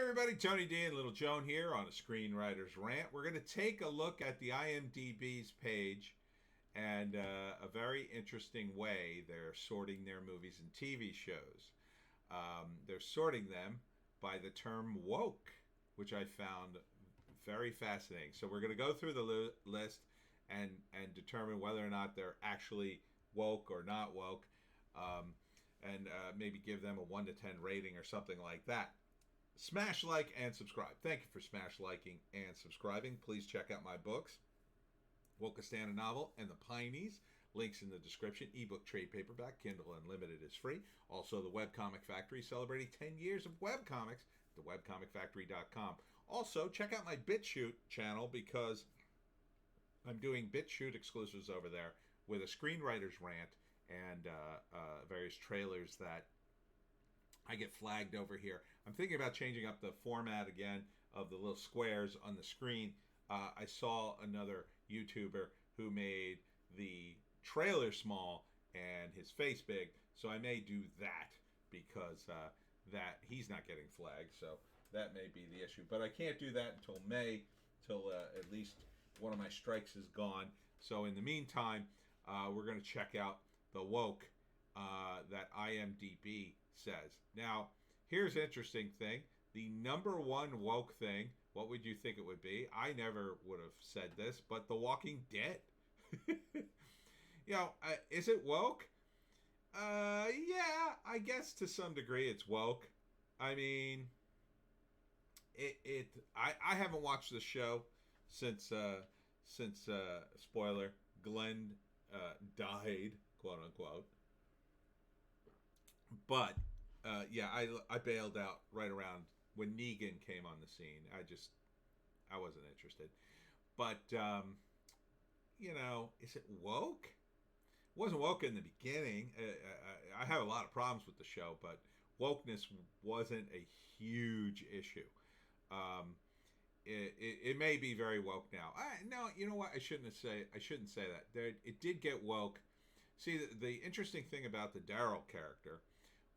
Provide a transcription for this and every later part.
everybody, Tony D and Little Joan here on a Screenwriter's Rant. We're going to take a look at the IMDb's page and a very interesting way they're sorting their movies and TV shows. They're sorting them by the term woke, which I found very fascinating. So we're going to go through the list and determine whether or not they're actually woke or not woke, and maybe give them a 1 to 10 rating or something like that. Smash like and subscribe. Thank you for smash liking and subscribing. Please check out my books, Wokistan, a Novel, and The Pineys. Links in the description. Ebook, trade paperback, Kindle Unlimited is free. Also, the Webcomic Factory celebrating 10 years of webcomics, thewebcomicfactory.com. Also, check out my BitChute channel because I'm doing BitChute exclusives over there with a Screenwriter's Rant and various trailers that I get flagged over here. I'm thinking about changing up the format again of the little squares on the screen. I saw another YouTuber who made the trailer small and his face big, so I may do that because that he's not getting flagged, so that may be the issue. But I can't do that until May, till at least one of my strikes is gone. So in the meantime, we're going to check out the woke that IMDb says. Now, here's an interesting thing. The number one woke thing, what would you think it would be? I never would have said this, but The Walking Dead. Is it woke? Yeah, I guess to some degree it's woke. I mean, I haven't watched the show since spoiler, Glenn died, quote unquote. But I bailed out right around when Negan came on the scene. I wasn't interested. But is it woke? It wasn't woke in the beginning. I have a lot of problems with the show, but wokeness wasn't a huge issue. It may be very woke now. No, you know what? I shouldn't say that. It did get woke. See, the interesting thing about the Daryl character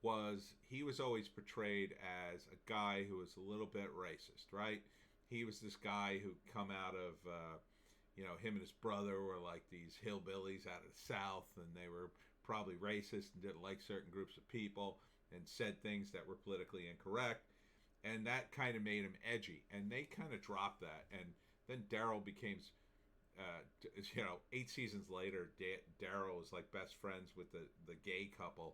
was he was always portrayed as a guy who was a little bit racist, right? He was this guy who come out of, him and his brother were like these hillbillies out of the South, and they were probably racist and didn't like certain groups of people and said things that were politically incorrect. And that kind of made him edgy. And they kind of dropped that. And then Daryl became, 8 seasons later, Daryl was like best friends with the gay couple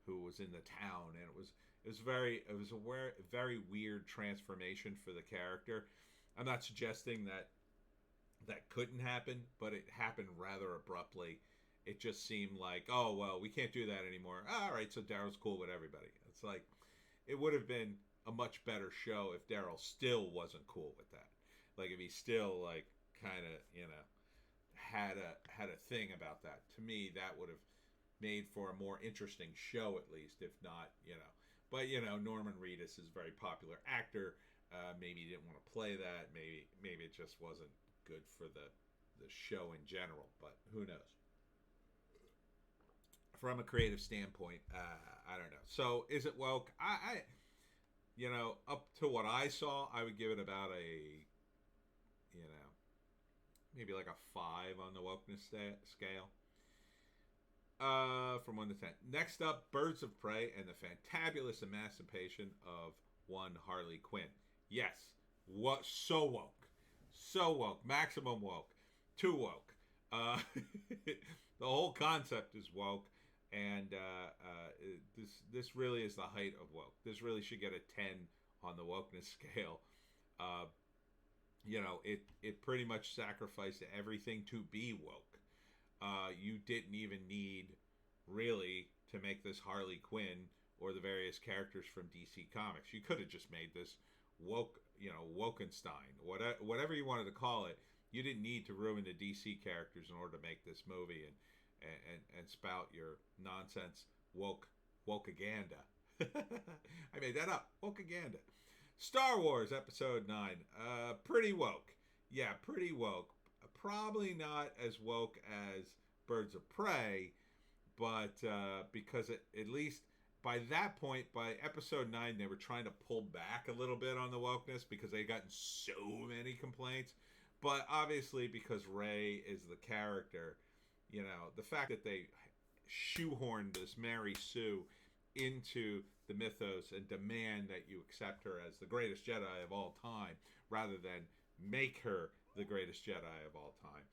who was in the town. And it was a very weird transformation for the character. I'm not suggesting that couldn't happen, but it happened rather abruptly. It just seemed like, oh, well, we can't do that anymore. All right, so Daryl's cool with everybody. It's like, it would have been a much better show if Daryl still wasn't cool with that. Like if he still like kind of had a thing about that. To me, that would have made for a more interesting show, at least, if not But Norman Reedus is a very popular actor. Maybe he didn't want to play that. Maybe it just wasn't good for the show in general. But who knows? From a creative standpoint, I don't know. So is it woke? I up to what I saw, I would give it about a, maybe like a 5 on the wokeness scale. From 1 to 10. Next up, Birds of Prey and the Fantabulous Emancipation of One Harley Quinn. Yes, so woke, maximum woke, too woke. The whole concept is woke. And this really is the height of woke. This really should get a 10 on the wokeness scale. It pretty much sacrificed everything to be woke. You didn't even need really to make this Harley Quinn or the various characters from DC Comics. You could have just made this woke, Wokenstein, whatever you wanted to call it. You didn't need to ruin the DC characters in order to make this movie and spout your nonsense wokeaganda. I made that up. Wokeaganda. Star Wars Episode 9. Pretty woke. Yeah, pretty woke. Probably not as woke as Birds of Prey, but because at least by that point, by episode 9, they were trying to pull back a little bit on the wokeness because they had gotten so many complaints. But obviously, because Ray is the character, the fact that they shoehorned this Mary Sue into the mythos and demand that you accept her as the greatest Jedi of all time rather than make her the greatest Jedi of all time,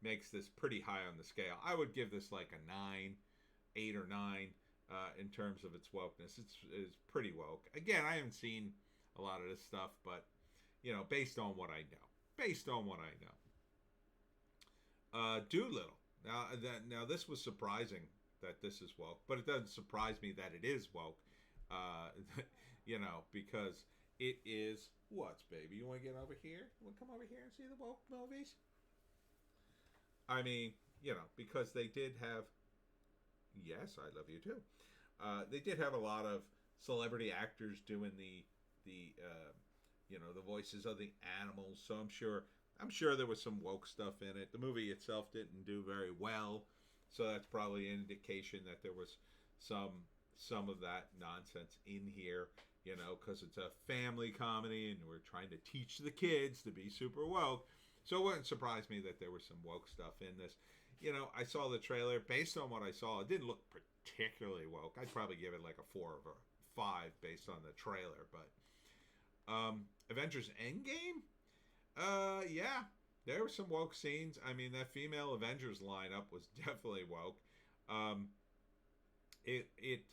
makes this pretty high on the scale. I would give this like a 9, 8 or 9 in terms of its wokeness. It's pretty woke. Again, I haven't seen a lot of this stuff, but based on what I know. Doolittle. Now this was surprising that this is woke, but it doesn't surprise me that it is woke. Because it is what, baby? You want to get over here? You want to come over here and see the woke movies? I mean, because they did have. Yes, I love you too. They did have a lot of celebrity actors doing the voices of the animals. So I'm sure there was some woke stuff in it. The movie itself didn't do very well, so that's probably an indication that there was some of that nonsense in here. Because it's a family comedy and we're trying to teach the kids to be super woke. So it wouldn't surprise me that there was some woke stuff in this. I saw the trailer. Based on what I saw, it didn't look particularly woke. I'd probably give it like a 4 or 5 based on the trailer. But Avengers Endgame? Yeah, there were some woke scenes. I mean, that female Avengers lineup was definitely woke. It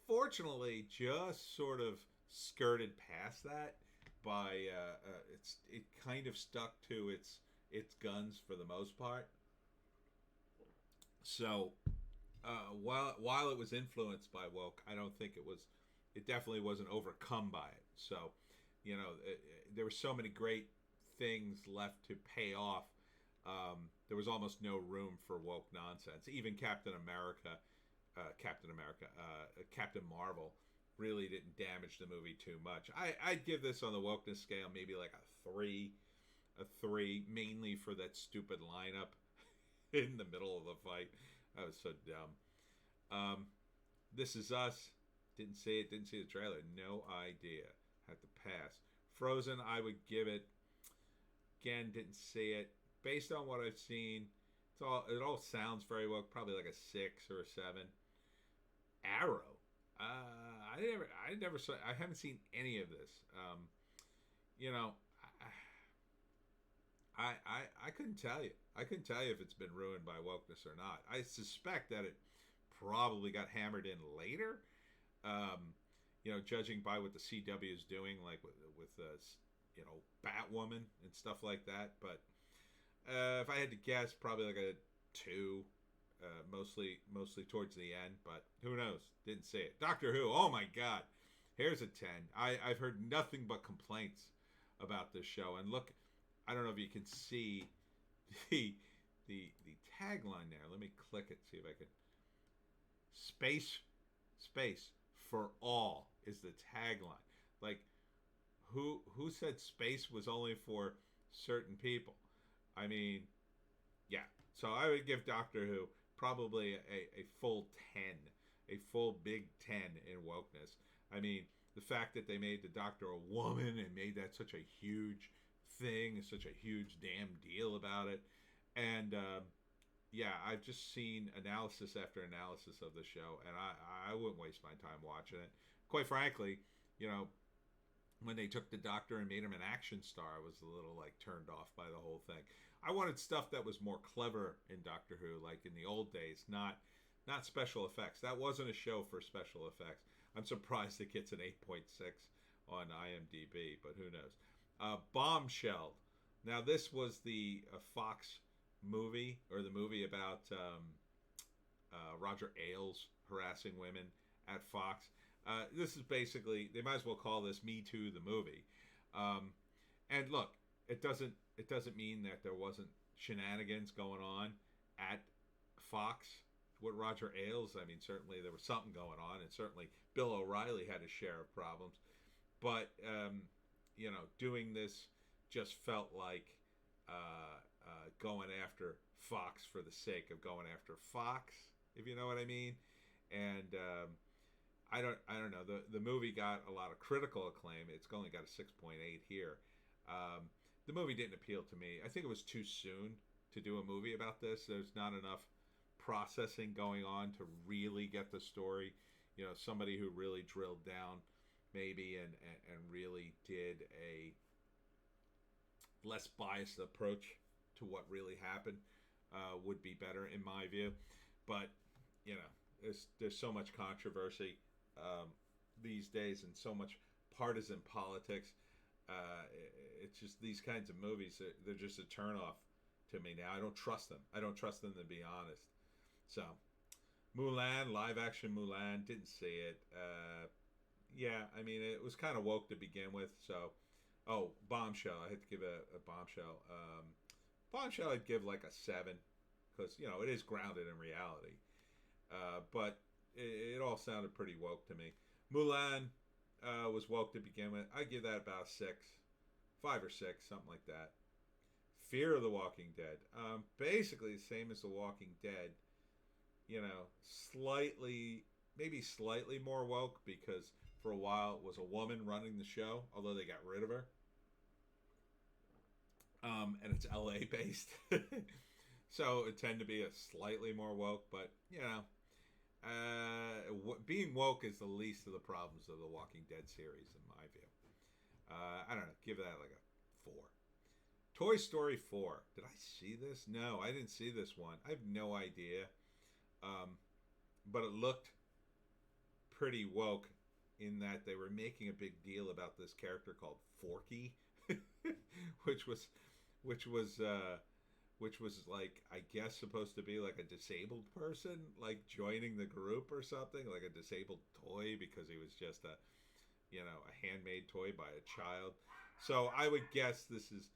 fortunately just sort of skirted past that by it kind of stuck to its guns for the most part. So while it was influenced by woke, I don't think it definitely wasn't overcome by it. So there were so many great things left to pay off. There was almost no room for woke nonsense. Even Captain Marvel really didn't damage the movie too much. I'd give this on the wokeness scale maybe like a 3, mainly for that stupid lineup in the middle of the fight. That was so dumb. This Is Us. Didn't see it. Didn't see the trailer. No idea. Had to pass. Frozen. I would give it. Again, didn't see it. Based on what I've seen, it all sounds very woke. Probably like a 6 or a 7. Arrow. I never saw. I haven't seen any of this. I couldn't tell you. I couldn't tell you if it's been ruined by wokeness or not. I suspect that it probably got hammered in later. Judging by what the CW is doing, like with Batwoman and stuff like that. But if I had to guess, probably like a 2. Mostly towards the end, but who knows? Didn't see it. Doctor Who. Oh my God, here's a 10. I've heard nothing but complaints about this show, and look, I don't know if you can see the tagline there. Let me click it, see if I can. Space for all is the tagline. Like, who said space was only for certain people? I mean, yeah. So I would give Doctor Who probably a full 10, a full big 10 in wokeness. I mean, the fact that they made the Doctor a woman and made that such a huge thing, such a huge damn deal about it. And I've just seen analysis after analysis of the show, and I wouldn't waste my time watching it. Quite frankly, when they took the Doctor and made him an action star, I was a little like turned off by the whole thing. I wanted stuff that was more clever in Doctor Who, like in the old days, not special effects. That wasn't a show for special effects. I'm surprised it gets an 8.6 on IMDB, but who knows. Bombshell. Now, this was the Fox movie, or the movie about Roger Ailes harassing women at Fox. This is basically, they might as well call this Me Too the movie. And look, it doesn't mean that there wasn't shenanigans going on at Fox with Roger Ailes. I mean, certainly there was something going on, and certainly Bill O'Reilly had his share of problems. But doing this just felt like going after Fox for the sake of going after Fox, if you know what I mean. and I don't know. The movie got a lot of critical acclaim. It's only got a 6.8 here. The movie didn't appeal to me. I think it was too soon to do a movie about this. There's not enough processing going on to really get the story. You know, somebody who really drilled down maybe and really did a less biased approach to what really happened would be better in my view. But you know, there's so much controversy these days and so much partisan politics. It's just these kinds of movies. They're just a turnoff to me now. I don't trust them. I don't trust them, to be honest. So, Mulan, live action Mulan, didn't see it. Yeah, I mean, it was kind of woke to begin with. So, oh, Bombshell. I had to give a Bombshell. Bombshell, I'd give like a 7 because you know it is grounded in reality. But it all sounded pretty woke to me. Mulan was woke to begin with. I give that about a 6, 5 or 6, something like that. Fear of the Walking Dead, basically the same as The Walking Dead. You know, maybe slightly more woke because for a while it was a woman running the show, although they got rid of her. And it's LA based, so it tend to be a slightly more woke. But you know, being woke is the least of the problems of the Walking Dead series, in my view. I don't know. Give that like a 4. Toy Story 4. Did I see this? No, I didn't see this one. I have no idea. But it looked pretty woke in that they were making a big deal about this character called Forky, which was like, I guess, supposed to be like a disabled person, like joining the group or something, like a disabled toy because he was just a handmade toy by a child. So I would guess this is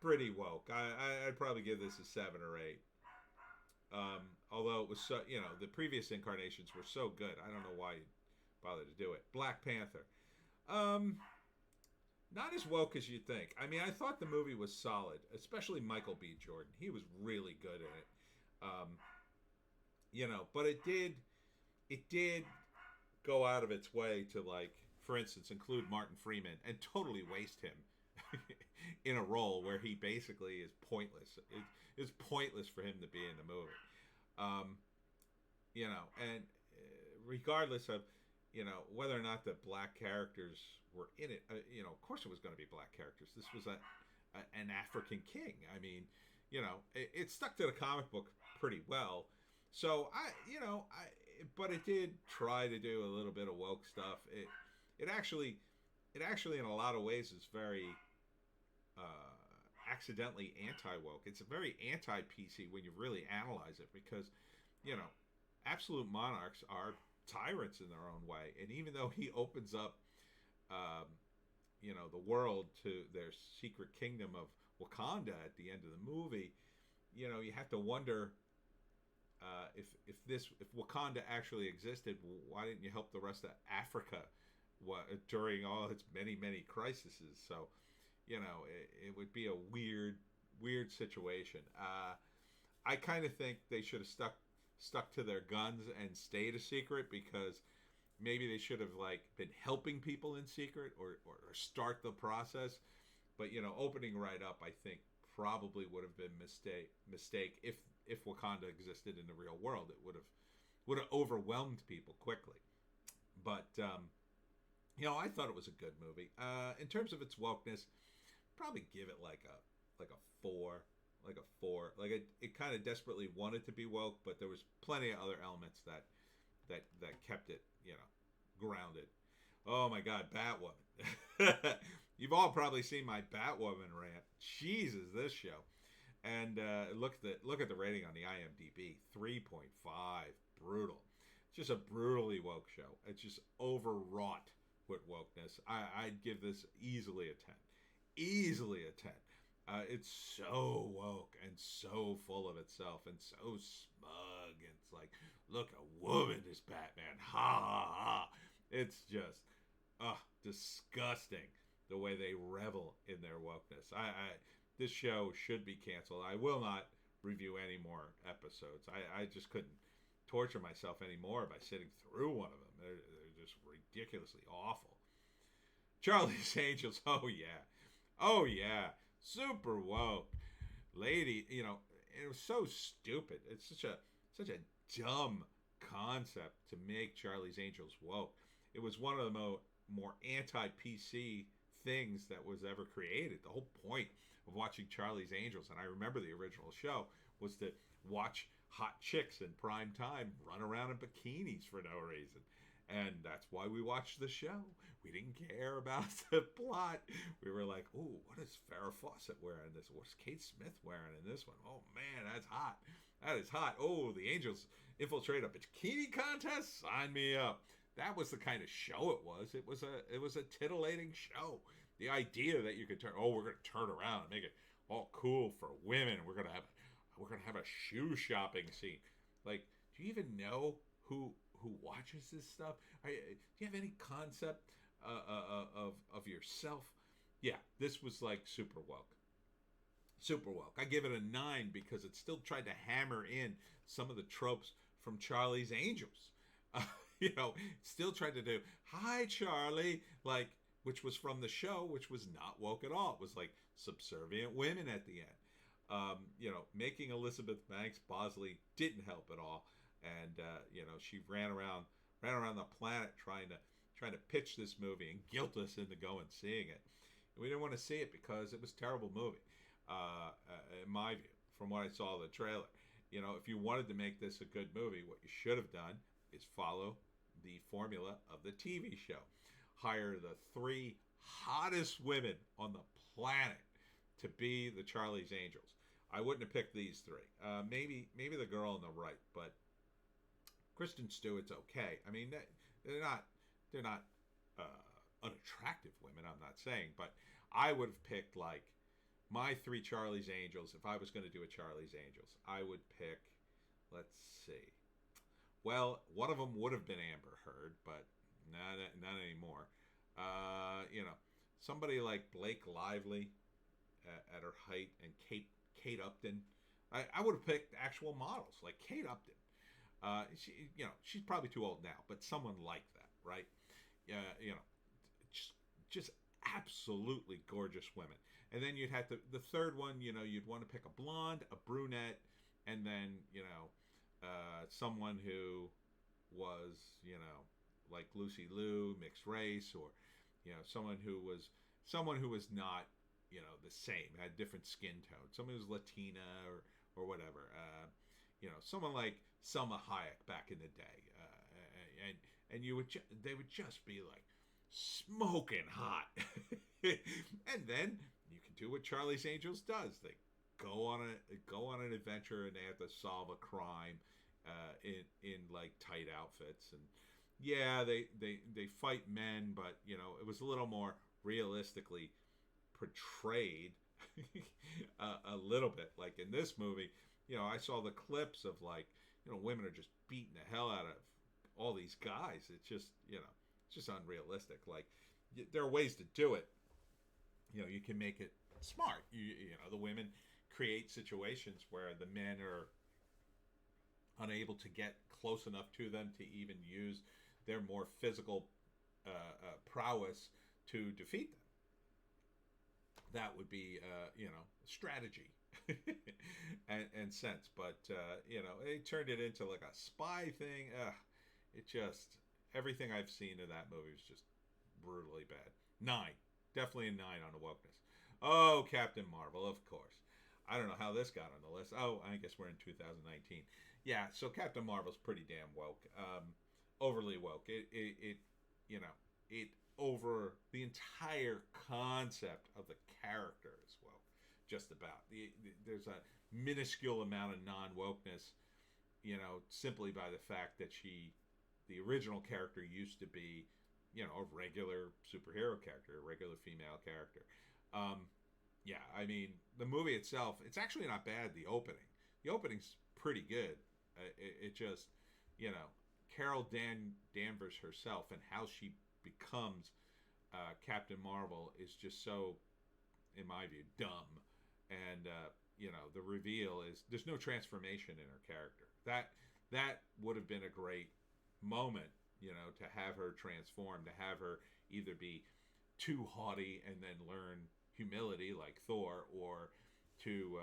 pretty woke. I'd probably give this a 7 or 8. Although it was so, the previous incarnations were so good, I don't know why you bothered to do it. Black Panther. Not as woke as you'd think. I mean, I thought the movie was solid, especially Michael B. Jordan. He was really good in it. But it did go out of its way to, like, for instance, include Martin Freeman and totally waste him in a role where he basically is pointless. It's pointless for him to be in the movie. And regardless of, whether or not the black characters were in it, of course it was going to be black characters. This was an African king. I mean, it stuck to the comic book pretty well. So but it did try to do a little bit of woke stuff. It actually in a lot of ways is very accidentally anti-woke. It's a very anti-PC when you really analyze it because, absolute monarchs are tyrants in their own way. And even though he opens up, the world to their secret kingdom of Wakanda at the end of the movie, you have to wonder if Wakanda actually existed, why didn't you help the rest of Africa during all its many crises? So, it would be a weird situation. I kind of think they should have stuck to their guns and stayed a secret because maybe they should have been helping people in secret or start the process. But opening right up, I think probably would have been mistake if Wakanda existed in the real world. It would have overwhelmed people quickly. But I thought it was a good movie. In terms of its wokeness, probably give it like a 4. Like a 4. Like it kind of desperately wanted to be woke, but there was plenty of other elements that kept it, grounded. Oh my God, Batwoman. You've all probably seen my Batwoman rant. Jesus, this show. And look at the rating on the IMDB, 3.5. Brutal. It's just a brutally woke show. It's just overwrought with wokeness. I'd give this easily a 10. Easily a 10. It's so woke and so full of itself and so smug. And it's like, look, a woman is Batman. Ha ha ha. It's just disgusting the way they revel in their wokeness. This show should be canceled. I will not review any more episodes. I just couldn't torture myself anymore by sitting through one of them. They're just ridiculously awful. Charlie's Angels, oh yeah. Oh yeah. Super woke. Lady, it was so stupid. It's such a dumb concept to make Charlie's Angels woke. It was one of the more anti-PC things that was ever created. The whole point of watching Charlie's Angels, and I remember the original show, was to watch hot chicks in prime time run around in bikinis for no reason. And that's why we watched the show. We didn't care about the plot. We were like, "Ooh, what is Farrah Fawcett wearing this? What's Kate Smith wearing in this one? Oh man, that's hot. That is hot. Oh, the Angels infiltrate a bikini contest? Sign me up." That was the kind of show it was. It was a titillating show. The idea that you could we're going to turn around and make it all cool for women. We're going to have a shoe shopping scene. Like, do you even know who watches this stuff? Do you have any concept of yourself? Yeah, this was like super woke. Super woke. I give it a 9 because it still tried to hammer in some of the tropes from Charlie's Angels. Still tried to do, "Hi, Charlie," like, which was from the show, which was not woke at all. It was like subservient women at the end. Making Elizabeth Banks Bosley didn't help at all. And she ran around the planet trying to pitch this movie and guilt us into going seeing it. And we didn't want to see it because it was a terrible movie, in my view, from what I saw of the trailer. If you wanted to make this a good movie, what you should have done is follow the formula of the TV show. Hire the 3 hottest women on the planet to be the Charlie's Angels. I wouldn't have picked these 3. Maybe the girl on the right, but Kristen Stewart's okay. I mean, they're not unattractive women, I'm not saying, but I would have picked like my 3 Charlie's Angels. If I was going to do a Charlie's Angels, I would pick, let's see. Well, one of them would have been Amber Heard, but not anymore. Somebody like Blake Lively at her height, and Kate Upton. I would have picked actual models like Kate Upton. She's probably too old now, but someone like that, right? Just absolutely gorgeous women. And then you'd have the third one, you'd want to pick a blonde, a brunette, and then, someone who was, like Lucy Liu, mixed race, or, someone who was not, the same, had different skin tone. Someone who's Latina or whatever. Someone like Selma Hayek back in the day, and they would just be like smoking hot. And then you can do what Charlie's Angels does. They go on an adventure, and they have to solve a crime in like tight outfits. And yeah, they fight men, but it was a little more realistically portrayed. A little bit like in this movie. I saw the clips of like, women are just beating the hell out of all these guys. It's just, it's just unrealistic. Like, there are ways to do it. You can make it smart. The women create situations where the men are unable to get close enough to them to even use their more physical prowess to defeat them. That would be, strategy. and sense, but they turned it into like a spy thing. It just, everything I've seen of that movie was just brutally bad. 9, definitely a 9 on the wokeness. Oh, Captain Marvel, of course. I don't know how this got on the list. Oh, I guess we're in 2019. Yeah, so Captain Marvel's pretty damn woke, overly woke. It over the entire concept of the character is woke. Just about. There's a minuscule amount of non-wokeness, simply by the fact that the original character used to be, a regular superhero character, a regular female character. Yeah, I mean, the movie itself, it's actually not bad, the opening. The opening's pretty good. It just, Carol Danvers herself and how she becomes Captain Marvel is just so, in my view, dumb. And, the reveal is, there's no transformation in her character. That would have been a great moment, to have her transform, to have her either be too haughty and then learn humility like Thor, or to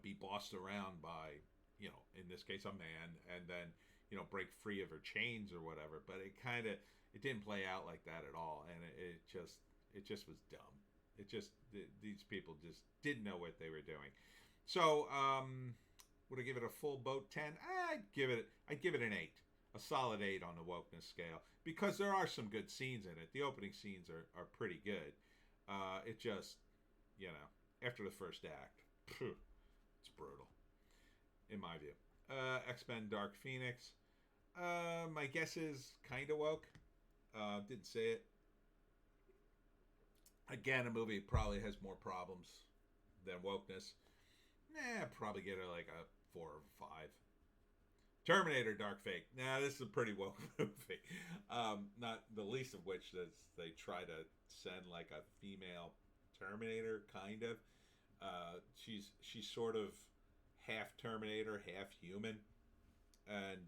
be bossed around by, in this case, a man, and then break free of her chains or whatever. But it didn't play out like that at all, and it just was dumb. These people just didn't know what they were doing. So would I give it a full boat 10? I'd give it an 8, a solid 8 on the wokeness scale, because there are some good scenes in it. The opening scenes are pretty good. It just, after the first act, it's brutal, in my view. X-Men Dark Phoenix. My guess is kind of woke. Didn't say it. Again, a movie probably has more problems than wokeness. Probably get it like a 4 or 5. Terminator Dark Fate. This is a pretty woke movie. Not the least of which is they try to send like a female Terminator, kind of. She's sort of half Terminator, half human, and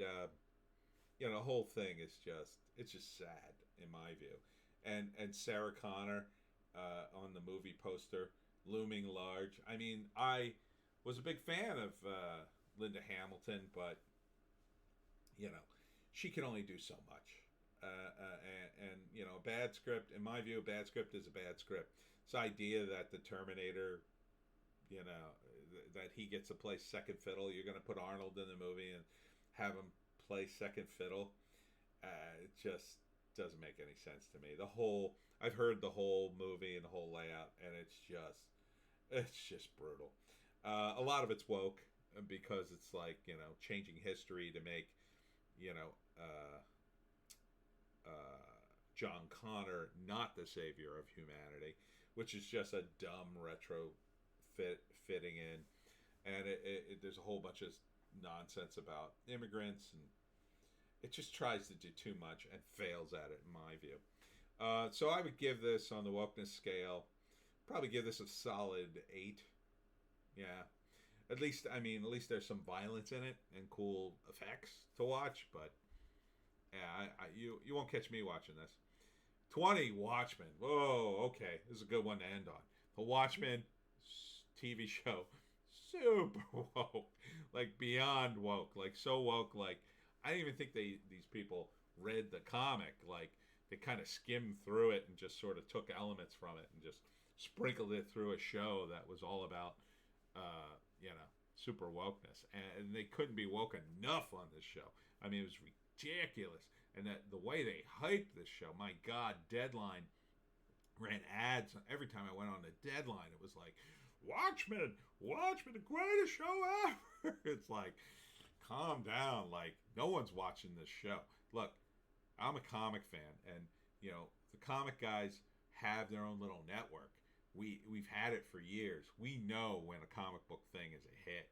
the whole thing is just sad in my view. And Sarah Connor on the movie poster, looming large. I mean, I was a big fan of Linda Hamilton, but she can only do so much. And a bad script, in my view, a bad script is a bad script. This idea that the Terminator, that he gets to play second fiddle. You're going to put Arnold in the movie and have him play second fiddle. It just doesn't make any sense to me. I've heard the whole movie and the whole layout, and it's just brutal. A lot of it's woke because it's like, changing history to make, John Connor not the savior of humanity, which is just a dumb fitting in. And there's a whole bunch of nonsense about immigrants, and it just tries to do too much and fails at it, in my view. So I would give this, on the wokeness scale, probably give this a solid 8. Yeah. At least there's some violence in it and cool effects to watch, but yeah, you won't catch me watching this. 20, Watchmen. Whoa, okay. This is a good one to end on. The Watchmen TV show, super woke, like beyond woke, like so woke, like I didn't even think these people read the comic. Like they kind of skimmed through it and just sort of took elements from it and just sprinkled it through a show that was all about super wokeness, and they couldn't be woke enough on this show. I mean, it was ridiculous, and that the way they hyped this show, my God. Deadline ran ads every time I went on the Deadline. It was like, Watchmen, the greatest show ever. It's like, calm down. Like, no one's watching this show. Look, I'm a comic fan, and the comic guys have their own little network. We've had it for years. We know when a comic book thing is a hit.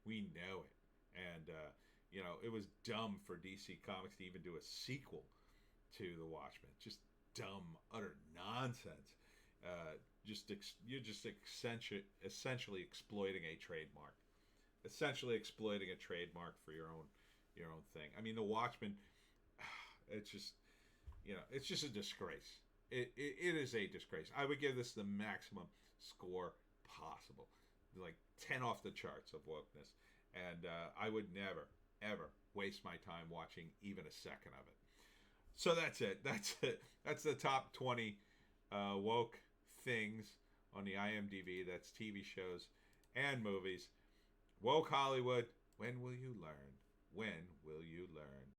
We know it. And it was dumb for DC Comics to even do a sequel to The Watchmen. Just dumb, utter nonsense. You're just essentially exploiting a trademark. Essentially exploiting a trademark for your own thing. I mean, The Watchmen, it's just a disgrace. It is a disgrace. I would give this the maximum score possible, like 10 off the charts of wokeness, and I would never, ever waste my time watching even a second of it. So that's it. That's the top 20 woke things on the IMDb. That's TV shows and movies. Woke Hollywood. When will you learn? When will you learn?